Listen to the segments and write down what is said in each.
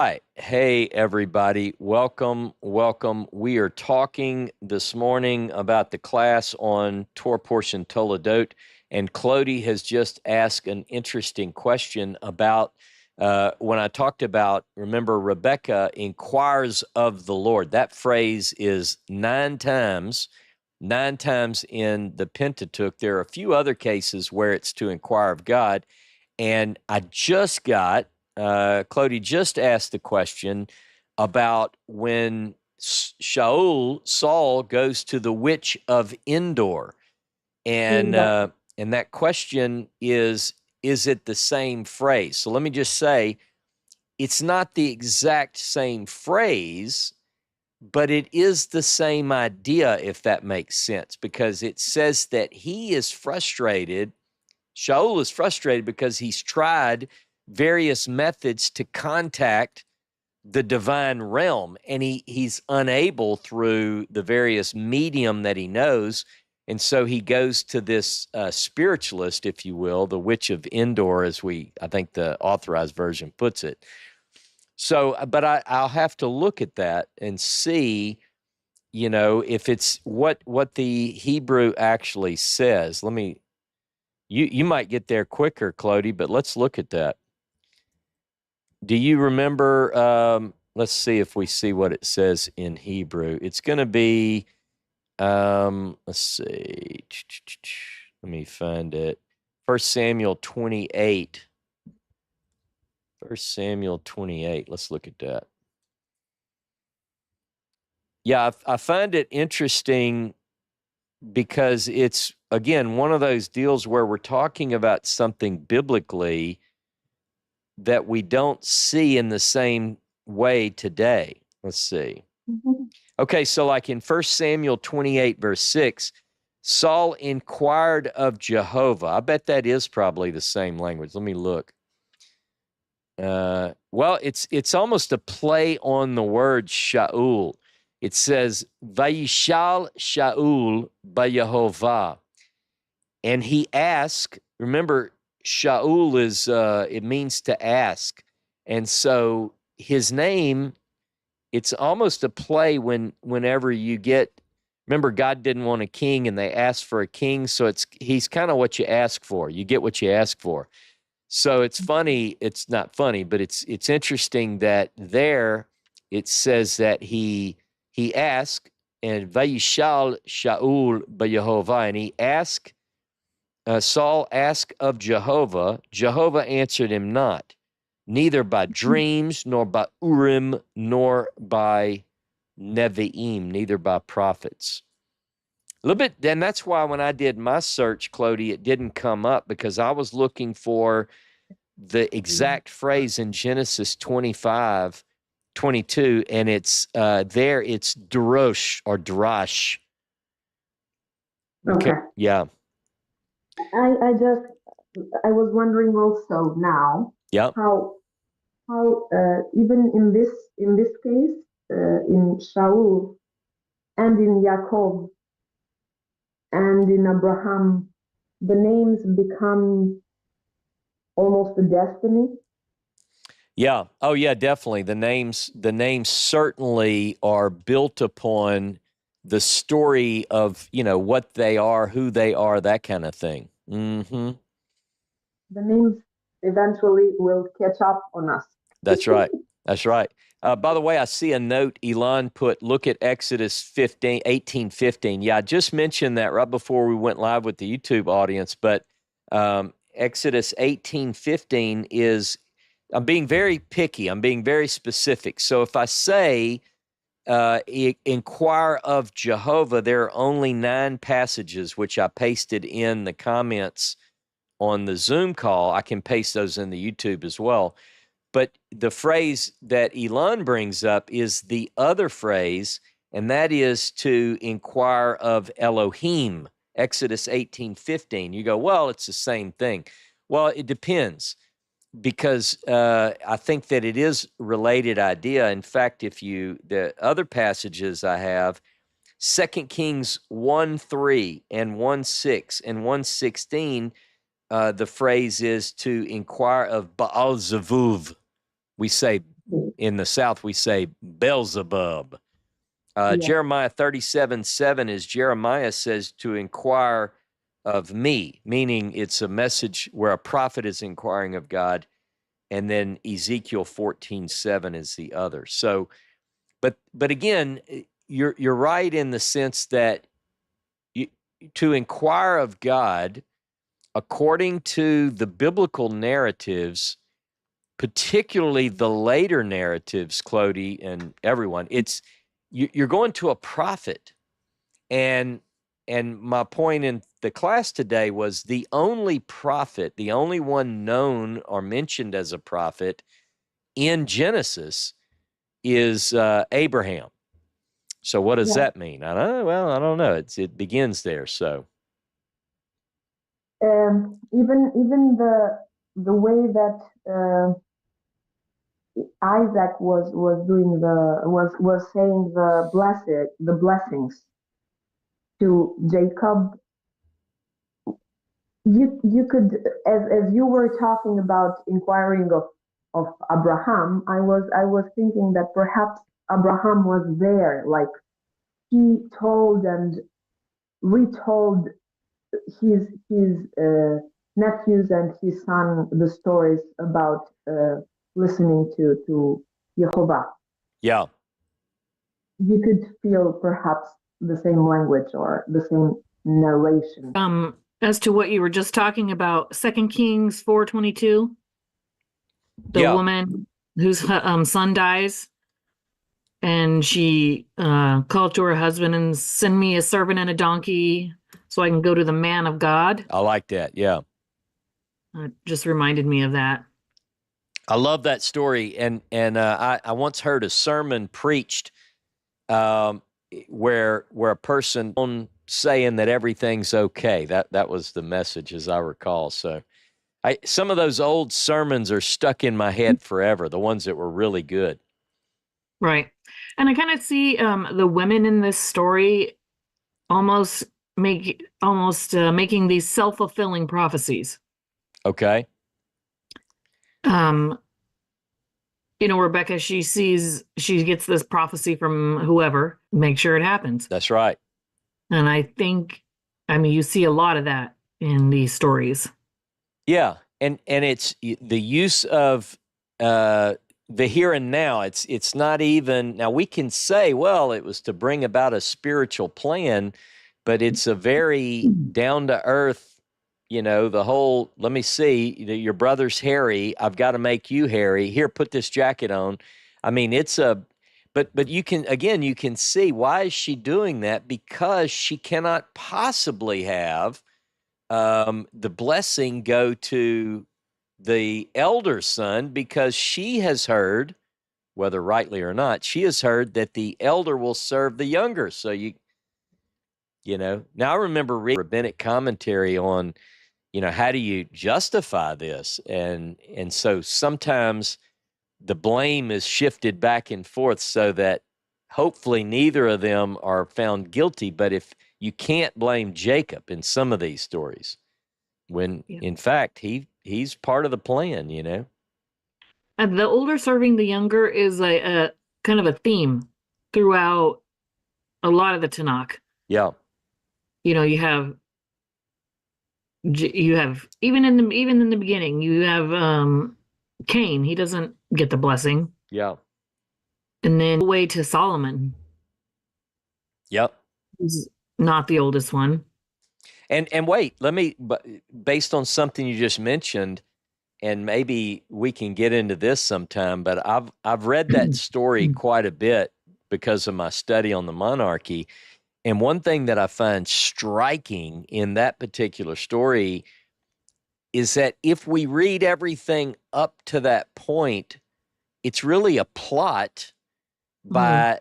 Hi. Hey, everybody. Welcome. Welcome. We are talking this morning about the class on Torah portion Toledot, and Clody has just asked an interesting question about when I talked about, remember, Rebecca inquires of the Lord. That phrase is nine times in the Pentateuch. There are a few other cases where it's to inquire of God, and I just got Clody just asked the question about when Saul goes to the witch of Endor, and Exactly. uh, and that question is it the same phrase? So let me just say it's not the exact same phrase, but it is the same idea, if that makes sense, because it says that he is frustrated. Shaul is frustrated because he's tried various methods to contact the divine realm, and he's unable through the various medium that he knows. And so he goes to this spiritualist, if you will, the witch of Endor, as I think the authorized version puts it. So, but I'll have to look at that and see, if it's what the Hebrew actually says. You might get there quicker, Clody, but let's look at that. Do you remember? Let's see if we see what it says in Hebrew. It's going to be, let's see. Let me find it. 1 Samuel 28. 1 Samuel 28. Let's look at that. Yeah, I find it interesting because it's, again, one of those deals where we're talking about something biblically that we don't see in the same way today. Let's see. Mhm. Okay, so like in 1 Samuel 28, verse 6, Saul inquired of Jehovah. I bet that is probably the same language. Let me look. Well, it's almost a play on the word Shaul. It says, Vayishal Shaul Bayehovah. And he asked, remember, Shaul is, it means to ask. And so his name, it's almost a play whenever you get, remember, God didn't want a king and they asked for a king. So he's kind of what you ask for. You get what you ask for. So it's funny, it's not funny, but it's interesting that there it says that he asked, and Vayishal Shaul Bayehovah, and he asked, Saul asked of Jehovah. Jehovah answered him not, neither by dreams, nor by Urim, nor by Nevi'im, neither by prophets. A little bit, and that's why when I did my search, Clody, it didn't come up because I was looking for the exact phrase in Genesis 25:22, and it's it's drosh or drash. Okay, Okay. yeah, I was wondering also now yeah. how even in this case in Shaul and in Yaakov and in Abraham, the names become almost a destiny. Yeah. Oh, yeah, definitely. The names certainly are built upon the story of, what they are, who they are, that kind of thing. Mm-hmm. The names eventually will catch up on us. That's right. That's right. By the way, I see a note Elon put, look at Exodus 18:15. Yeah, I just mentioned that right before we went live with the YouTube audience, but Exodus 18:15 is, I'm being very picky. I'm being very specific. So if I say, inquire of Jehovah, there are only 9 passages, which I pasted in the comments on the Zoom call. I can paste those in the YouTube as well. But the phrase that Elon brings up is the other phrase, and that is to inquire of Elohim, Exodus 18:15. You go, well, it's the same thing. Well, it depends, because I think that it is related idea. In fact, the other passages I have, 2 Kings 1:3 and 1:6 and 1:16, the phrase is to inquire of Baal Zevuv. We say In the South, we say Beelzebub. Yeah. Jeremiah 37:7 is Jeremiah says to inquire of me, meaning it's a message where a prophet is inquiring of God. And then Ezekiel 14:7 is the other. So, but again, you're right in the sense that to inquire of God, according to the biblical narratives, particularly the later narratives, Clody and everyone, it's you're going to a prophet. And my point in the class today was the only prophet, the only one known or mentioned as a prophet in Genesis is Abraham. So what does that mean? I don't know. It begins there. So Even the way that Isaac was doing was saying the blessings to Jacob. You could, as you were talking about inquiring of Abraham, I was thinking that perhaps Abraham was there, like he told and retold his nephews and his son the stories about listening to Jehovah. yeah, You could feel perhaps the same language or the same narration. As to what you were just talking about, 2 Kings 4:22, the woman whose son dies, and she called to her husband and send me a servant and a donkey so I can go to the man of God. I like that. Yeah. It just reminded me of that. I love that story. And I once heard a sermon preached where a person saying that everything's okay. That was the message, as I recall. So some of those old sermons are stuck in my head forever, the ones that were really good. Right. And I kind of see the women in this story almost making these self-fulfilling prophecies. Okay. Rebecca, she gets this prophecy from whoever, make sure it happens. That's right. And I think, you see a lot of that in these stories. Yeah. And it's the use of the here and now. It's not even, now we can say, well, it was to bring about a spiritual plan, but it's a very down to earth, the whole, let me see, your brother's hairy. I've got to make you hairy. Here, put this jacket on. But you can see, why is she doing that? Because she cannot possibly have the blessing go to the elder son, because she has heard, whether rightly or not, she has heard that the elder will serve the younger. So now I remember reading a rabbinic commentary on, how do you justify this? And so sometimes the blame is shifted back and forth so that hopefully neither of them are found guilty. But if you can't blame Jacob in some of these stories, when in fact he's part of the plan, And the older serving the younger is a kind of a theme throughout a lot of the Tanakh. Yeah. You have even in the beginning, you have Cain. He doesn't get the blessing. Yeah. And then the way to Solomon. Yep. He's not the oldest one. And wait, based on something you just mentioned, and maybe we can get into this sometime, but I've read that story quite a bit because of my study on the monarchy. And one thing that I find striking in that particular story is that if we read everything up to that point, it's really a plot by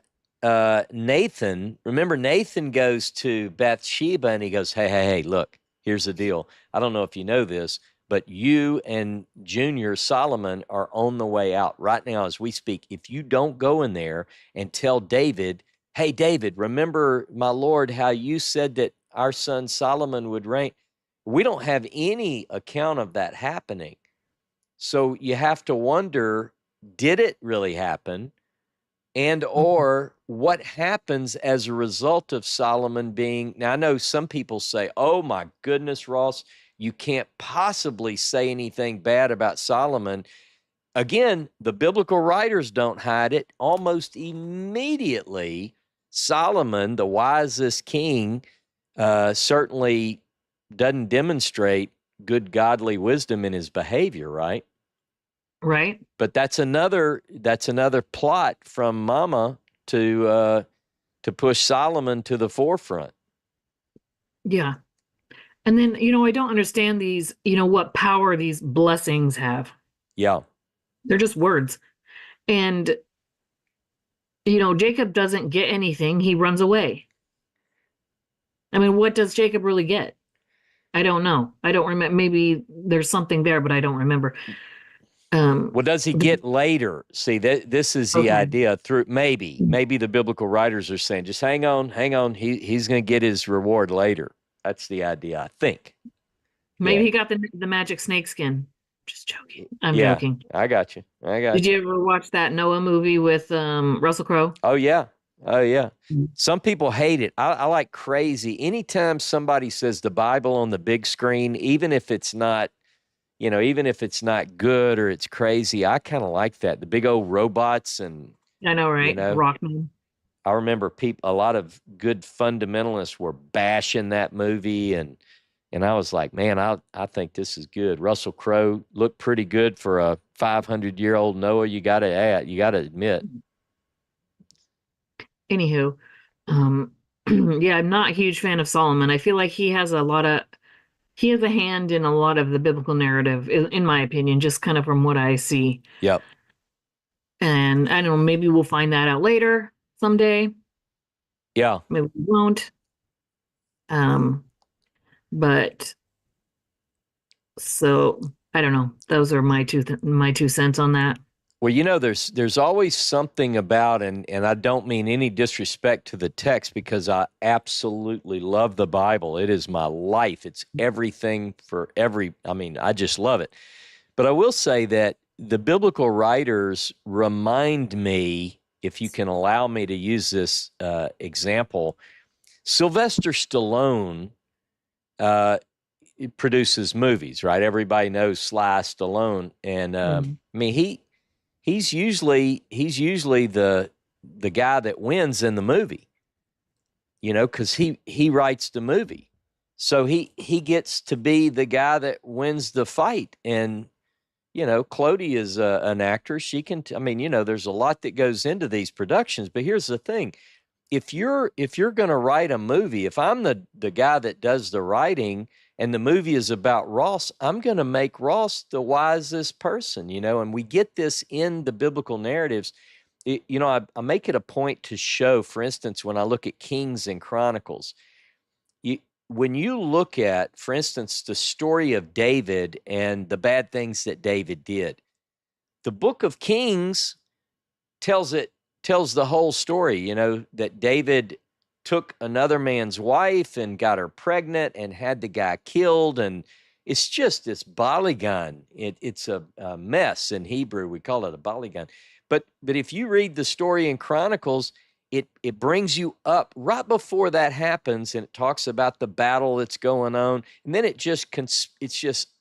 Nathan. Remember, Nathan goes to Bathsheba and he goes, hey, look, here's the deal. I don't know if you know this, but you and Junior Solomon are on the way out right now as we speak. If you don't go in there and tell David, hey, David, remember, my Lord, how you said that our son Solomon would reign. We don't have any account of that happening. So you have to wonder, did it really happen? And or what happens as a result of Solomon being, now I know some people say, oh my goodness, Ross, you can't possibly say anything bad about Solomon. Again, the biblical writers don't hide it. Almost immediately, Solomon, the wisest king, certainly doesn't demonstrate good godly wisdom in his behavior, right? Right. But that's another plot from Mama to push Solomon to the forefront. Yeah. And then, I don't understand these, what power these blessings have. Yeah. They're just words. And, Jacob doesn't get anything. He runs away. I mean, what does Jacob really get? I don't know. I don't remember. Maybe there's something there, but I don't remember. What does he get later? See, this is the idea through maybe the biblical writers are saying, just hang on. He's going to get his reward later. That's the idea, I think. Maybe he got the magic snake skin. Just joking. I'm joking. I got you. Did you ever watch that Noah movie with Russell Crowe? Oh yeah. Some people hate it. I like crazy. Anytime somebody says the Bible on the big screen, even if it's not good or it's crazy, I kind of like that. The big old robots and I know, right? Rockman. I remember a lot of good fundamentalists were bashing that movie, and I was like, man, I think this is good. Russell Crowe looked pretty good for a 500-year-old Noah. You got to admit. Anywho, yeah, I'm not a huge fan of Solomon. I feel like he has a hand in a lot of the biblical narrative, in my opinion, just kind of from what I see. Yep. And I don't know, maybe we'll find that out later someday. Yeah. Maybe we won't. But so I don't know. Those are my two cents on that. Well, there's always something about, and I don't mean any disrespect to the text, because I absolutely love the Bible. It is my life. It's everything I just love it. But I will say that the biblical writers remind me, if you can allow me to use this example, Sylvester Stallone produces movies, right? Everybody knows Sly Stallone, and I mean he's usually the guy that wins in the movie, because he writes the movie, so he gets to be the guy that wins the fight. And Clody is an actor. She can. There's a lot that goes into these productions. But here's the thing: if you're going to write a movie, if I'm the guy that does the writing, and the movie is about Ross, I'm going to make Ross the wisest person, and we get this in the biblical narratives. I make it a point to show, for instance, when I look at Kings and Chronicles, when you look at, for instance, the story of David and the bad things that David did, the book of Kings tells the whole story, that David took another man's wife and got her pregnant and had the guy killed. And it's just this balagan. It's a mess in Hebrew. We call it a balagan. But if you read the story in Chronicles, it brings you up right before that happens, and it talks about the battle that's going on. And then it's just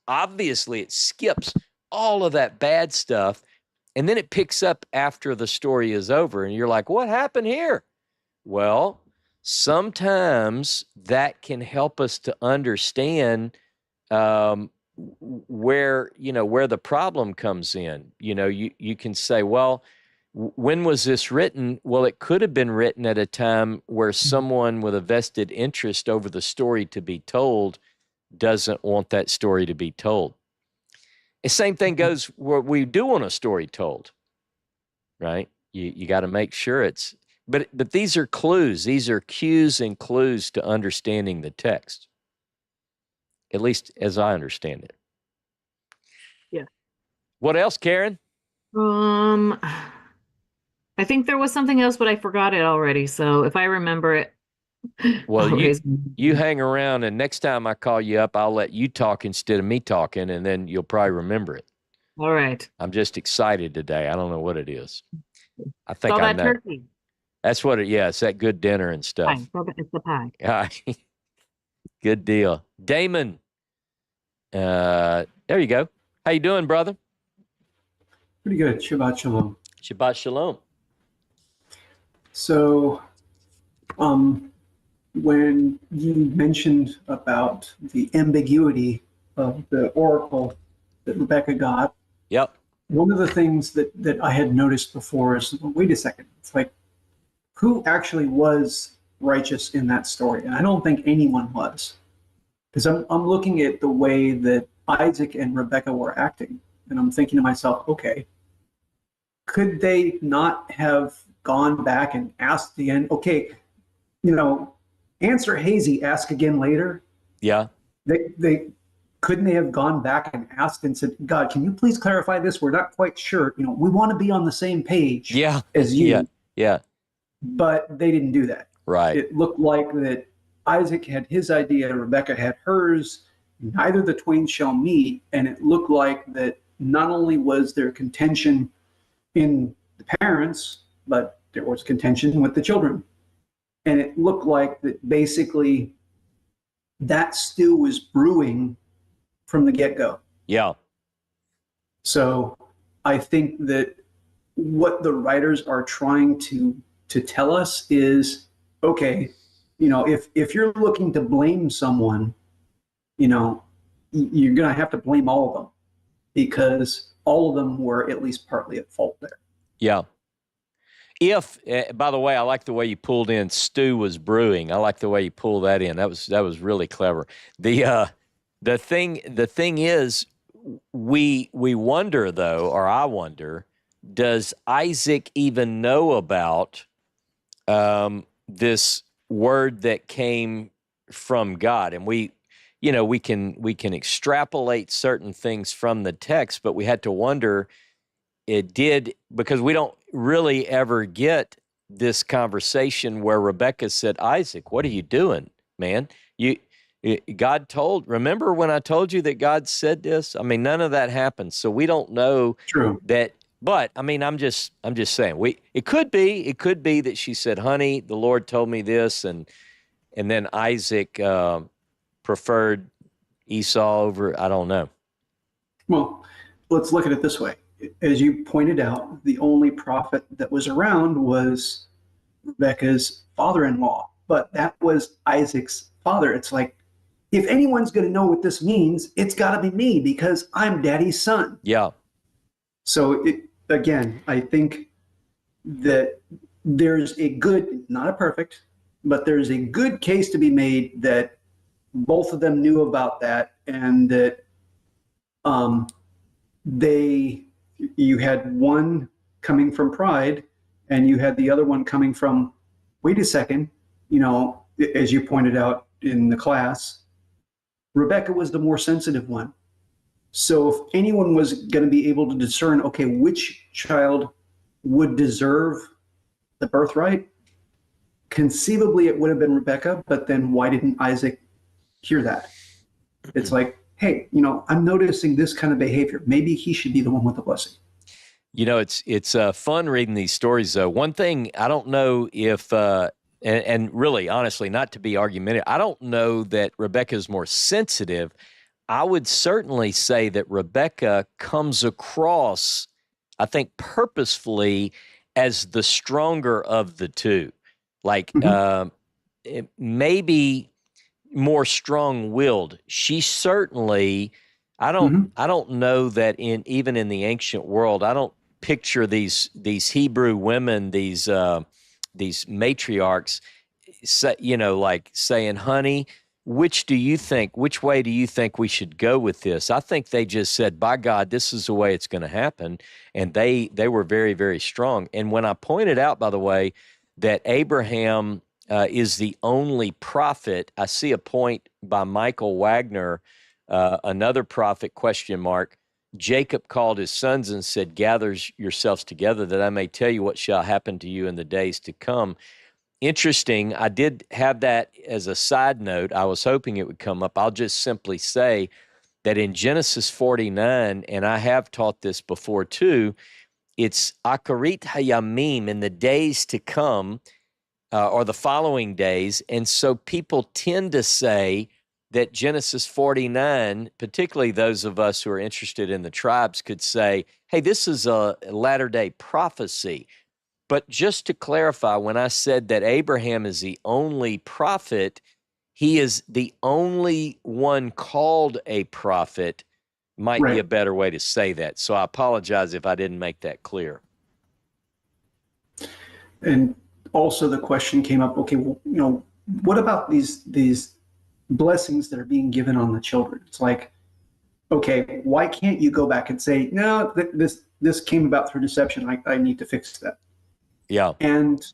obviously it skips all of that bad stuff. And then it picks up after the story is over, and you're like, what happened here? Well, sometimes that can help us to understand where the problem comes in. You can say, well, when was this written? Well, it could have been written at a time where someone with a vested interest over the story to be told doesn't want that story to be told. The same thing goes where we do want a story told, right? You got to make sure it's, but these are clues. These are cues and clues to understanding the text, at least as I understand it. Yeah. What else, Karen? I think there was something else, but I forgot it already. So if I remember it, well, you hang around, and next time I call you up, I'll let you talk instead of me talking, and then you'll probably remember it. All right. I'm just excited today. I don't know what it is. I It's think all I that know. turkey. That's what it, yeah, it's that good dinner and Pie. stuff. It's the pie. Good deal. Damon, there you go. How you doing, brother? Pretty good. Shabbat Shalom. Shabbat shalom. So, when you mentioned about the ambiguity of the oracle that Rebecca got, Yep. one of the things that I had noticed before is, well, wait a second, it's like, who actually was righteous in that story? And I don't think anyone was. Because I'm looking at the way that Isaac and Rebecca were acting, and I'm thinking to myself, okay, could they not have gone back and asked the end? Okay, answer hazy, ask again later. Yeah. They couldn't they have gone back and asked and said, God, can you please clarify this? We're not quite sure. We want to be on the same page Yeah. as you. Yeah. Yeah. But they didn't do that. Right. It looked like that Isaac had his idea, Rebecca had hers. Neither the twain shall meet. And it looked like that not only was there contention in the parents, but there was contention with the children. And it looked like that basically that stew was brewing from the get-go. Yeah. So I think that what the writers are trying to tell us is, okay, if you're looking to blame someone, you're going to have to blame all of them, because all of them were at least partly at fault there. Yeah. By the way, I like the way you pulled in stew was brewing. I like the way you pulled that in. That was really clever. The thing is, we wonder though, or I wonder, does Isaac even know about this word that came from God? And we can extrapolate certain things from the text, but we had to wonder, because we don't really ever get this conversation where Rebecca said, Isaac, what are you doing, man? Remember when I told you that God said this? I mean, none of that happened. So we don't know. True. That, but I mean, I'm just saying, it could be that she said, honey, the Lord told me this. And then Isaac preferred Esau over, I don't know. Well, let's look at it this way. As you pointed out, the only prophet that was around was Rebecca's father-in-law, but that was Isaac's father. It's like, if anyone's going to know what this means, it's got to be me, because I'm daddy's son. Yeah. So again, I think that there's a good, not a perfect, but there's a good case to be made that both of them knew about that, and that you had one coming from pride and you had the other one coming from, wait a second, as you pointed out in the class, Rebecca was the more sensitive one. So if anyone was going to be able to discern, okay, which child would deserve the birthright, conceivably it would have been Rebecca, but then why didn't Isaac hear that? It's like, hey, I'm noticing this kind of behavior. Maybe he should be the one with the blessing. It's fun reading these stories, though. One thing, I don't know if, and really, honestly, not to be argumentative, I don't know that Rebecca is more sensitive. I would certainly say that Rebecca comes across, I think, purposefully as the stronger of the two. Like, maybe more strong-willed. She certainly, I don't know that even in the ancient world, I don't picture these Hebrew women, these matriarchs, like saying, honey, which way do you think we should go with this? I think they just said, by God, this is the way it's going to happen. And they were very, very strong. And when I pointed out, by the way, that Abraham is the only prophet, I see a point by Michael Wagner, another prophet, ? Jacob called his sons and said, gather yourselves together that I may tell you what shall happen to you in the days to come. Interesting. I did have that as a side note. I was hoping it would come up. I'll just simply say that in Genesis 49, and I have taught this before too, it's Akarit Hayamim, in the days to come, or the following days. And so people tend to say that Genesis 49, particularly those of us who are interested in the tribes, could say, hey, this is a latter-day prophecy. But just to clarify, when I said that Abraham is the only prophet, he is the only one called a prophet, might be a better way to say that. So I apologize if I didn't make that clear. And also the question came up, okay, well, you know, what about these blessings that are being given on the children? It's like, okay, why can't you go back and say, no, this came about through deception. I need to fix that. Yeah. And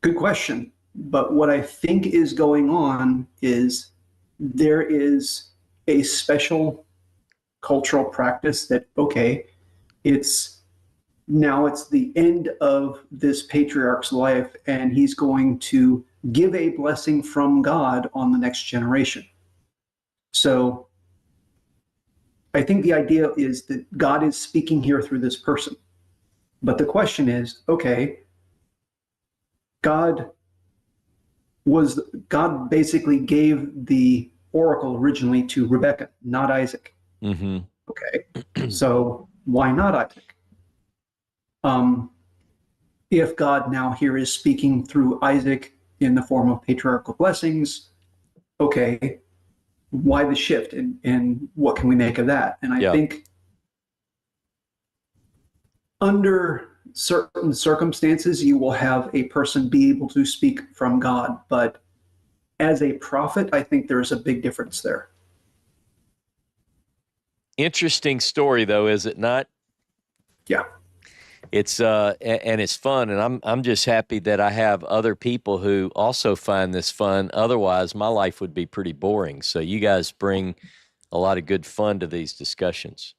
good question. But what I think is going on is there is a special cultural practice that, okay, it's the end of this patriarch's life, and he's going to give a blessing from God on the next generation. So I think the idea is that God is speaking here through this person. But the question is, okay, God basically gave the oracle originally to Rebekah, not Isaac. Mm-hmm. Okay, so why not Isaac? If God now here is speaking through Isaac in the form of patriarchal blessings, okay, why the shift, and what can we make of that? And I think under certain circumstances, you will have a person be able to speak from God, but as a prophet, I think there's a big difference there. Interesting story, though, is it not? Yeah. It's and it's fun, and I'm just happy that I have other people who also find this fun. Otherwise, my life would be pretty boring. So you guys bring a lot of good fun to these discussions.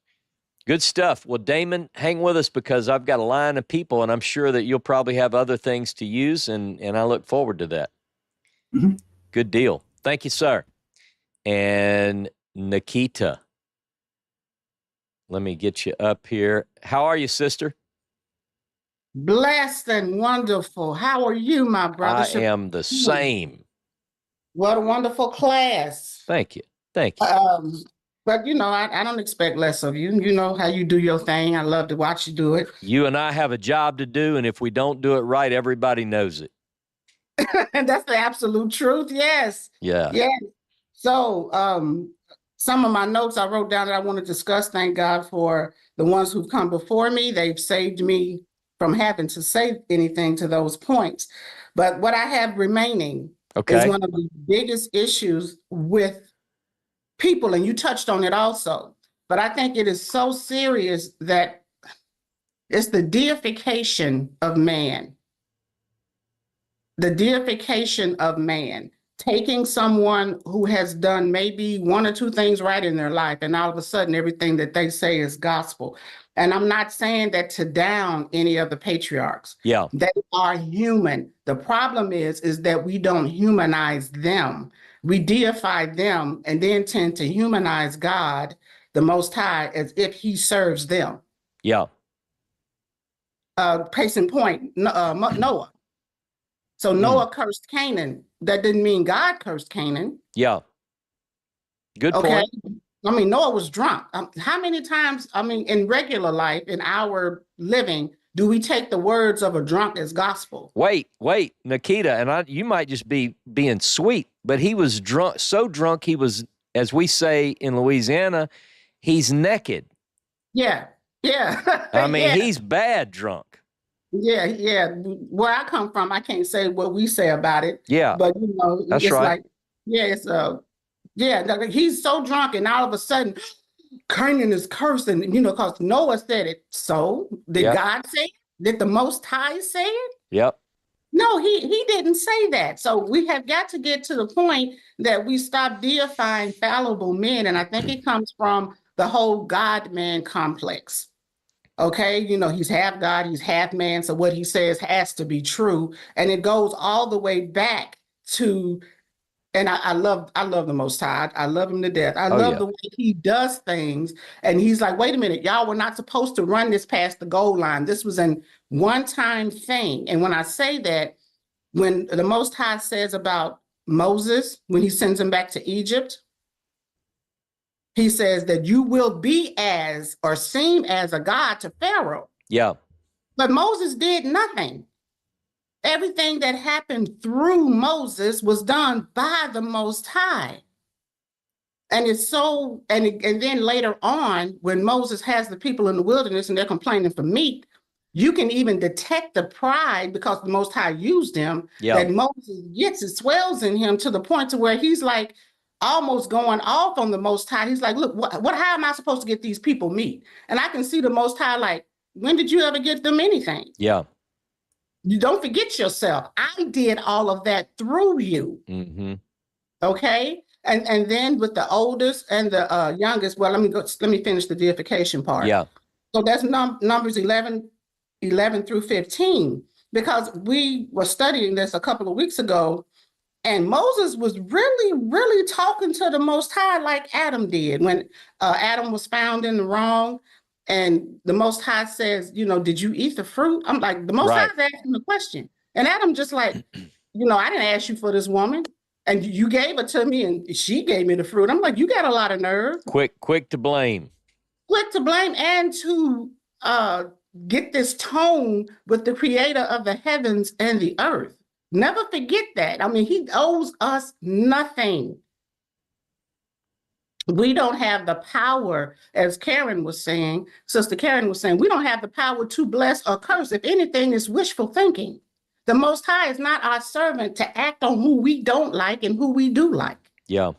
Good stuff. Well, Damon, hang with us because I've got a line of people, and I'm sure that you'll probably have other things to use, and I look forward to that. Mm-hmm. Good deal. Thank you, sir. And Nikita, let me get you up here. How are you, sister? Blessed and wonderful. How are you, my brother? I am the same. What a wonderful class. Thank you. Thank you. But, you know, I don't expect less of you. You know how you do your thing. I love to watch you do it. You and I have a job to do, and if we don't do it right, everybody knows it. And that's the absolute truth. Yes. Yeah. Yeah. So some of my notes I wrote down that I want to discuss. Thank God for the ones who've come before me. They've saved me from having to say anything to those points. But what I have remaining is one of the biggest issues with people, and you touched on it also. But I think it is so serious that it's the deification of man. The deification of man. Taking someone who has done maybe one or two things right in their life, and all of a sudden everything that they say is gospel. And I'm not saying that to down any of the patriarchs. Yeah. They are human. The problem is that we don't humanize them. We deify them and then tend to humanize God, the Most High, as if he serves them. Yeah. Case in point, Noah. So Noah cursed Canaan. That didn't mean God cursed Canaan. Yeah. Good point. I mean, Noah was drunk. How many times, I mean, in regular life, in our living, do we take the words of a drunk as gospel? Wait, Nikita, and you might just be being sweet, but he was drunk, so drunk he was, as we say in Louisiana, he's naked. Yeah. I mean, he's bad drunk. Yeah. Where I come from, I can't say what we say about it. Yeah. But, you know, that's it's right. like, he's so drunk, and all of a sudden, Canaan is cursing, you know, because Noah said it. So did God say it? Did the Most High say it? Yep. No, he didn't say that. So we have got to get to the point that we stop deifying fallible men. And I think it comes from the whole God-man complex. Okay, you know, he's half God, he's half man. So what he says has to be true. And it goes all the way back to And I love the Most High. I love him to death. I Oh, love yeah. the way he does things. And he's like, wait a minute, y'all were not supposed to run this past the goal line. This was an one-time thing. And when I say that, when the Most High says about Moses, when he sends him back to Egypt, he says that you will be as or seem as a god to Pharaoh. Yeah. But Moses did nothing. Everything that happened through Moses was done by the Most High. And it's so, and then later on, when Moses has the people in the wilderness and they're complaining for meat, you can even detect the pride because the Most High used him, Yeah. that Moses gets, it swells in him to the point to where he's like almost going off on the Most High. He's like, look, how am I supposed to get these people meat? And I can see the Most High like, when did you ever get them anything? Yeah. You don't forget yourself. I did all of that through you. Mm-hmm. Okay. And then with the oldest and the youngest, well, let me finish the deification part. Yeah. So that's Numbers 11 through 15, because we were studying this a couple of weeks ago, and Moses was really, really talking to the Most High like Adam did when Adam was found in the wrong. And the Most High says, did you eat the fruit? I'm like, the Most Right. High's asking the question. And Adam just like, I didn't ask you for this woman. And you gave it to me and she gave me the fruit. I'm like, you got a lot of nerve. Quick to blame. Quick to blame and to get this tone with the creator of the heavens and the earth. Never forget that. I mean, he owes us nothing. We don't have the power, as Sister Karen was saying, we don't have the power to bless or curse. If anything, it's wishful thinking. The Most High is not our servant to act on who we don't like and who we do like. Yeah.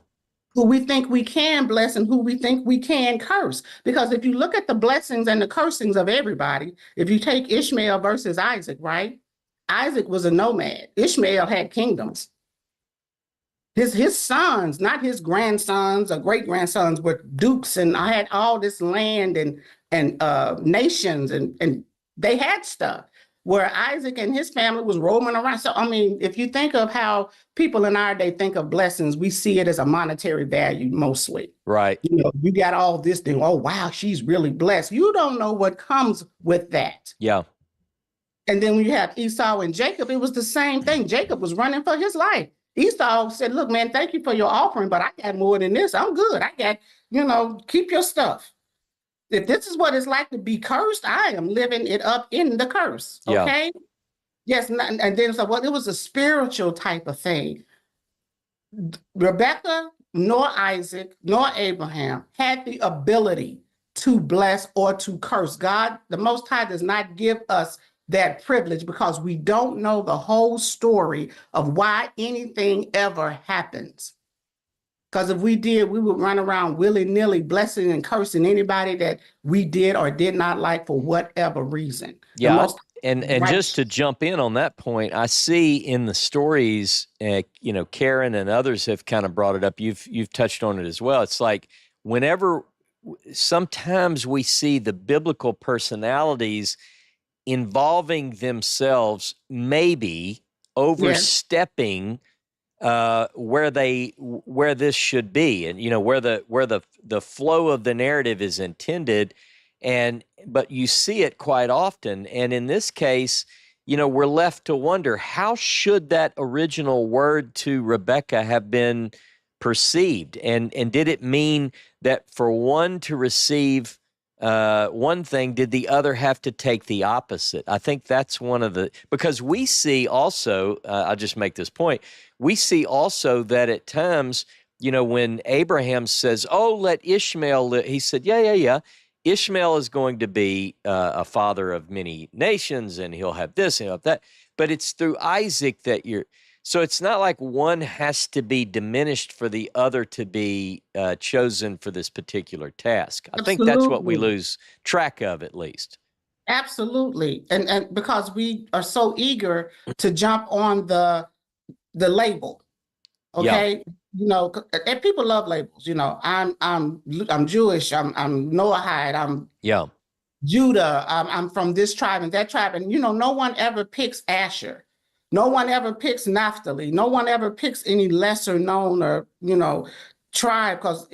Who we think we can bless and who we think we can curse. Because if you look at the blessings and the cursings of everybody, if you take Ishmael versus Isaac, right? Isaac was a nomad. Ishmael had kingdoms. His sons, not his grandsons or great grandsons, were dukes, and I had all this land and nations, and they had stuff. Where Isaac and his family was roaming around. So I mean, if you think of how people in our day think of blessings, we see it as a monetary value mostly. Right. You got all this thing. Oh wow, she's really blessed. You don't know what comes with that. Yeah. And then when you have Esau and Jacob, it was the same thing. Jacob was running for his life. Esau said, look, man, thank you for your offering, but I got more than this. I'm good. I got, keep your stuff. If this is what it's like to be cursed, I am living it up in the curse. Okay. Yeah. Yes. And then so it was a spiritual type of thing. Rebecca, nor Isaac, nor Abraham had the ability to bless or to curse. God, the Most High, does not give us that privilege because we don't know the whole story of why anything ever happens. Because if we did, we would run around willy-nilly blessing and cursing anybody that we did or did not like for whatever reason. Yeah, and just to jump in on that point, I see in the stories, Karen and others have kind of brought it up. You've touched on it as well. It's like sometimes we see the biblical personalities involving themselves, maybe overstepping where this should be, and where the flow of the narrative is intended, but you see it quite often. And in this case, we're left to wonder, how should that original word to Rebecca have been perceived, and did it mean that for one to receive one thing, did the other have to take the opposite? I think that's because we see also, I'll just make this point, we see also that at times, when Abraham says, oh, let Ishmael live, he said, yeah, Ishmael is going to be a father of many nations, and he'll have this and he'll have that, but it's through Isaac that so it's not like one has to be diminished for the other to be chosen for this particular task. I think that's what we lose track of, at least. Absolutely. And because we are so eager to jump on the label. Okay. Yeah. And people love labels. I'm Jewish, I'm Noahide, I'm Judah, I'm from this tribe and that tribe. And no one ever picks Asher. No one ever picks Naphtali. No one ever picks any lesser known or, tribe, because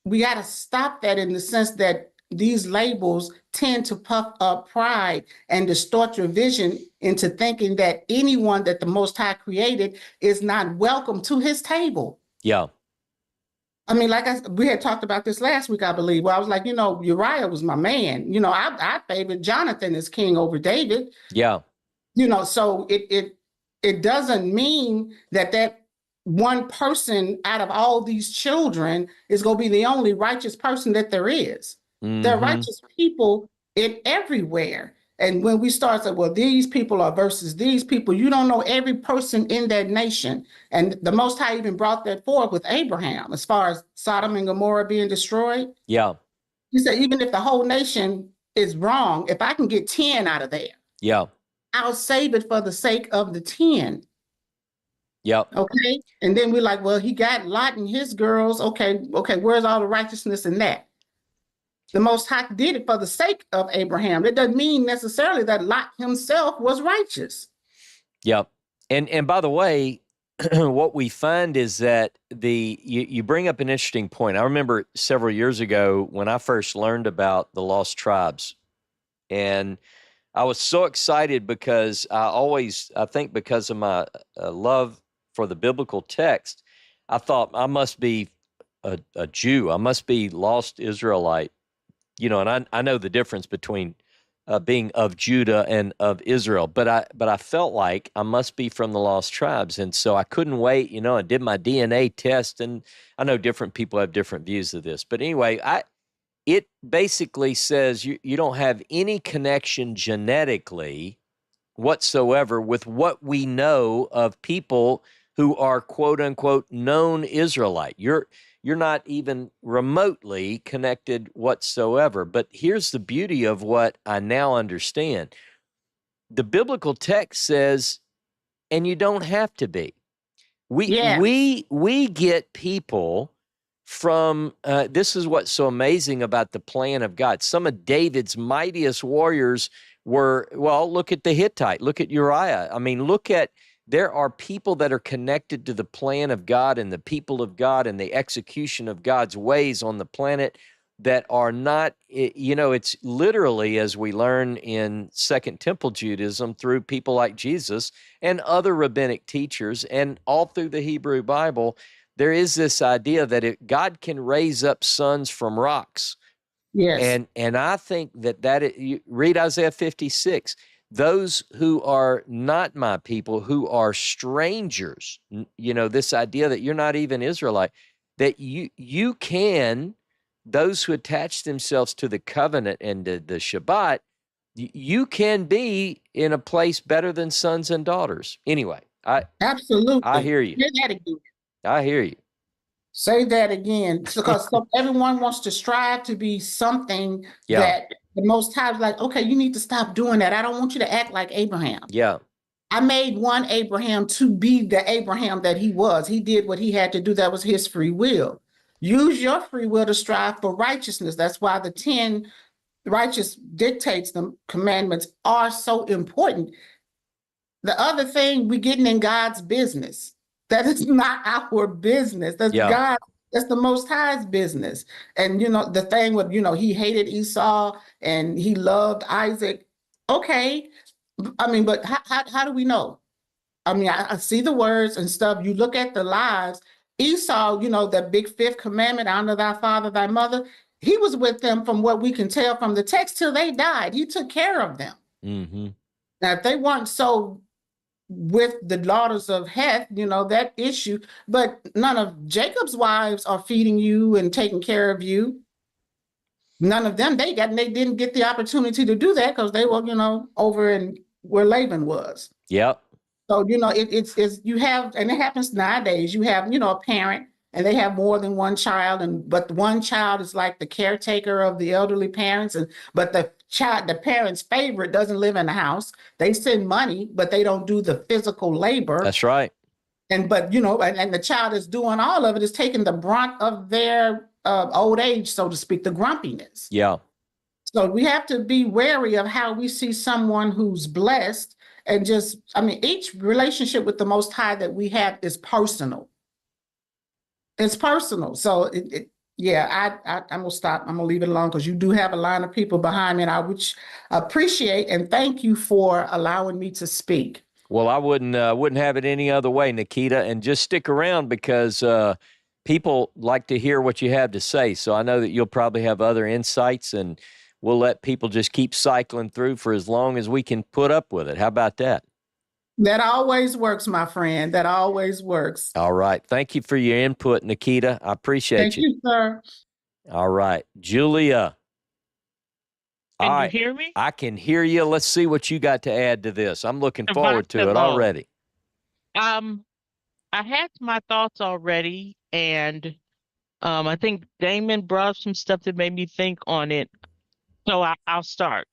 we got to stop that in the sense that these labels tend to puff up pride and distort your vision into thinking that anyone that the Most High created is not welcome to his table. Yeah. I mean, we had talked about this last week, I believe, where I was like, Uriah was my man. I favored Jonathan as king over David. Yeah. So it doesn't mean that one person out of all these children is going to be the only righteous person that there is. Mm-hmm. There are righteous people everywhere. And when we start saying, well, these people are versus these people, you don't know every person in that nation. And the Most High even brought that forward with Abraham, as far as Sodom and Gomorrah being destroyed. Yeah. He said, even if the whole nation is wrong, if I can get 10 out of there, yeah, I'll save it for the sake of the 10. Yep. Okay. And then we're like, well, he got Lot and his girls. Okay. Where's all the righteousness in that? The Most High did it for the sake of Abraham. It doesn't mean necessarily that Lot himself was righteous. Yep. And by the way, what we find is that you bring up an interesting point. I remember several years ago when I first learned about the lost tribes, and I was so excited because I think because of my love for the biblical text, I thought I must be a Jew. I must be lost Israelite. And I know the difference between being of Judah and of Israel, but I felt like I must be from the lost tribes, and so I couldn't wait. I did my DNA test, and I know different people have different views of this, but anyway, it basically says you don't have any connection genetically whatsoever with what we know of people who are quote unquote known Israelite. You're not even remotely connected whatsoever. But here's the beauty of what I now understand. The biblical text says, and you don't have to be. We get people from, this is what's so amazing about the plan of God. Some of David's mightiest warriors were, look at the Hittite, look at Uriah. I mean, there are people that are connected to the plan of God and the people of God and the execution of God's ways on the planet that are not, it's literally, as we learn in Second Temple Judaism, through people like Jesus and other rabbinic teachers and all through the Hebrew Bible, there is this idea that God can raise up sons from rocks. Yes. And I think you read Isaiah 56. Those who are not my people, who are strangers, this idea that you're not even Israelite, that you can, those who attach themselves to the covenant and the Shabbat, you can be in a place better than sons and daughters. Anyway, absolutely. I hear you. Say that again. I hear you. Say that again, because everyone wants to strive to be something that the Most High is like, okay, you need to stop doing that. I don't want you to act like Abraham. Yeah. I made one Abraham to be the Abraham that he was. He did what he had to do. That was his free will. Use your free will to strive for righteousness. That's why the 10 righteous dictates, the commandments, are so important. The other thing, we're getting in God's business. That is not our business. That's God. That's the Most High's business. And, the thing with, he hated Esau and he loved Isaac. Okay. I mean, but how do we know? I mean, I see the words and stuff. You look at the lives. Esau, that big fifth commandment, honor thy father, thy mother. He was with them, from what we can tell from the text, till they died. He took care of them. Mm-hmm. Now, if they weren't so with the daughters of Heth, that issue, but none of Jacob's wives are feeding you and taking care of you. None of them, they didn't get the opportunity to do that because they were, over in where Laban was. Yep. So, it's you have, and it happens nowadays, you have, a parent and they have more than one child, but one child is like the caretaker of the elderly parents, but the parent's favorite doesn't live in the house. They send money, but they don't do the physical labor. That's right. And the child is doing all of it, is taking the brunt of their old age, so to speak, the grumpiness. Yeah. So we have to be wary of how we see someone who's blessed and just, I mean, each relationship with the Most High that we have is personal. It's personal. So I'm gonna stop. I'm gonna leave it alone because you do have a line of people behind me, and I would appreciate and thank you for allowing me to speak. Well, I wouldn't have it any other way, Nikita, and just stick around because people like to hear what you have to say. So I know that you'll probably have other insights, and we'll let people just keep cycling through for as long as we can put up with it. How about that? That always works, my friend. That always works. All right. Thank you for your input, Nikita. I appreciate you. Thank you, sir. All right. Julia. All Can you right. hear me? I can hear you. Let's see what you got to add to this. I'm looking forward to Shabbat it shalom. already. I had my thoughts already, and I think Damon brought some stuff that made me think on it. So I'll start.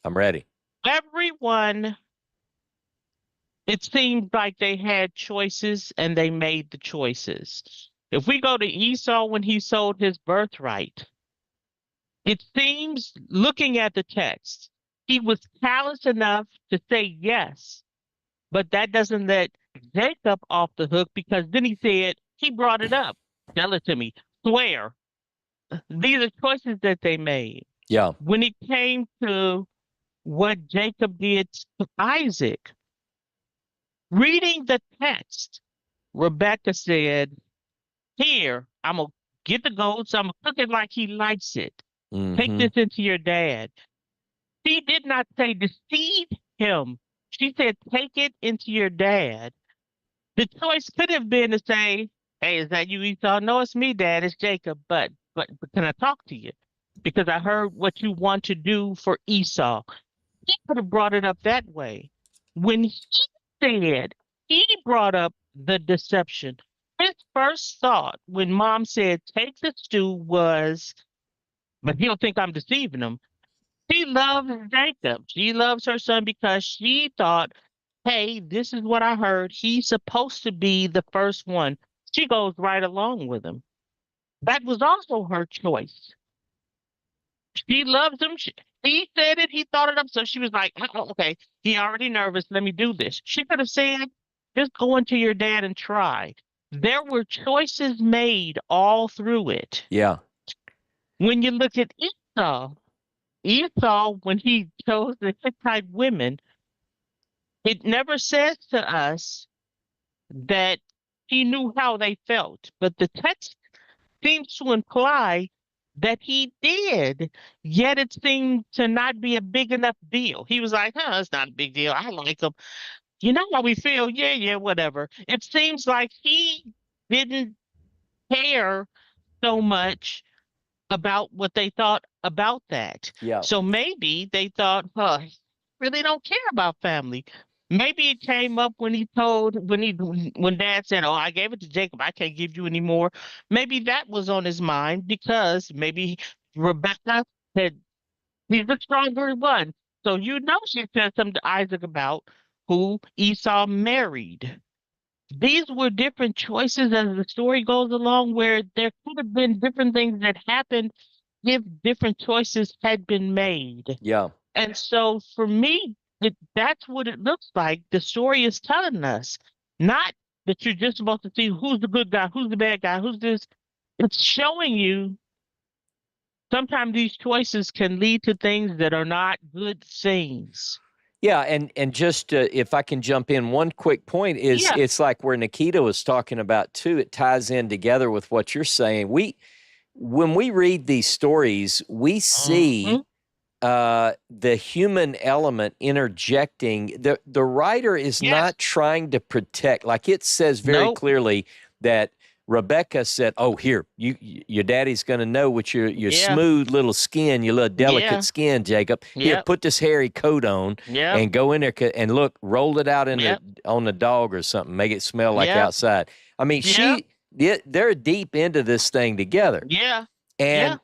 I'm ready. Everyone, it seemed like they had choices and they made the choices. If we go to Esau when he sold his birthright, it seems, looking at the text, he was callous enough to say yes, but that doesn't let Jacob off the hook because then he said, he brought it up. Tell it to me. Swear. These are choices that they made. Yeah. When it came to what Jacob did to Isaac, reading the text, Rebecca said, here, I'm going to get the goats. I'm going to cook it like he likes it. Take this into your dad. She did not say deceive him. She said take it into your dad. The choice could have been to say, hey, is that you, Esau? No, it's me, Dad. It's Jacob. But can I talk to you? Because I heard what you want to do for Esau. He could have brought it up that way. When he brought up the deception, his first thought when Mom said, take the stew was, but he'll think I'm deceiving him. She loves Jacob. She loves her son because she thought, hey, this is what I heard. He's supposed to be the first one. She goes right along with him. That was also her choice. She loves him. He said it. He thought it up. So she was like, oh, okay, he already nervous. Let me do this. She could have said, just go into your dad and try. There were choices made all through it. Yeah. When you look at Esau, when he chose the Hittite women, it never says to us that he knew how they felt, but the text seems to imply that he did, yet it seemed to not be a big enough deal. He was like, it's not a big deal. I like him. You know how we feel? Yeah, whatever. It seems like he didn't care so much about what they thought about that. Yeah. So maybe they thought, really don't care about family. Maybe it came up when when Dad said, oh, I gave it to Jacob, I can't give you any more. Maybe that was on his mind because maybe Rebecca said he's the stronger one. So she said something to Isaac about who Esau married. These were different choices as the story goes along, where there could have been different things that happened if different choices had been made. Yeah. And so for me, that's what it looks like. The story is telling us, not that you're just supposed to see who's the good guy, who's the bad guy, who's this. It's showing you sometimes these choices can lead to things that are not good things. Yeah, and just if I can jump in, one quick point is it's like where Nikita was talking about too. It ties in together with what you're saying. When we read these stories, we see the human element interjecting. The writer is not trying to protect. Like it says very clearly that Rebecca said, "Oh, here, your daddy's going to know with your smooth little skin, your little delicate skin, Jacob. Here, put this hairy coat on and go in there and look, roll it out on the dog or something, make it smell like outside." I mean, they're deep into this thing together. Yeah. And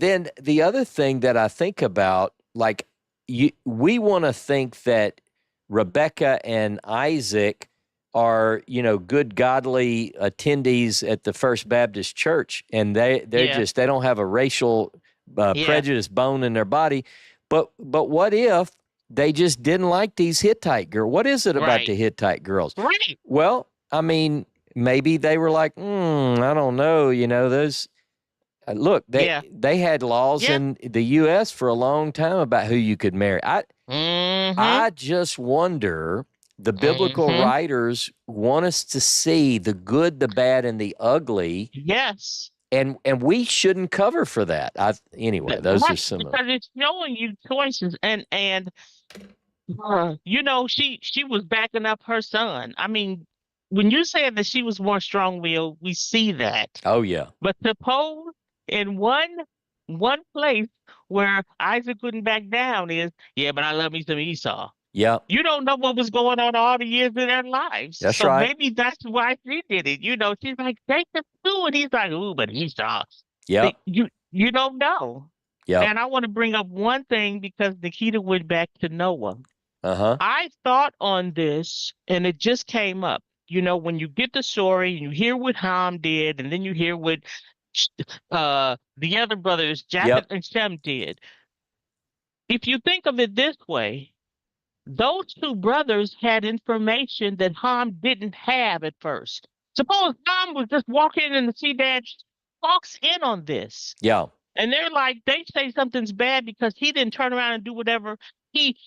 then the other thing that I think about, like we want to think that Rebecca and Isaac are, good, godly attendees at the First Baptist Church, and they don't have a racial prejudice bone in their body. But what if they just didn't like these Hittite girls. What is it about Right. the Hittite girls? Right. Well, I mean, maybe they were like, I don't know, those. Look, Yeah. they had laws Yeah. in the U.S. for a long time about who you could marry. Mm-hmm. I just wonder, the biblical Mhm. writers want us to see the good, the bad, and the ugly, Yes. and we shouldn't cover for that. Anyway, those are Right. some of. Because it's showing you choices, and she was backing up her son. I mean, when you said that she was more strong-willed, we see that. Oh yeah, But suppose in one place where Isaac wouldn't back down is, yeah, but I love me some Esau. yeah, You don't know what was going on all the years of their lives. that's So right. maybe that's why she did it. She's like, Jacob too. And he's like, ooh, but Esau. Yep, But you don't know. yep, And I want to bring up one thing because Nikita went back to Noah. uh-huh, I thought on this and it just came up. When you get the story, you hear what Ham did, and then you hear what the other brothers, Japheth yep, and Shem, did. If you think of it this way, those two brothers had information that Ham didn't have at first. Suppose Ham was just walking in and see Dad walks in on this. yeah, And they're like, they say something's bad because he didn't turn around and do whatever he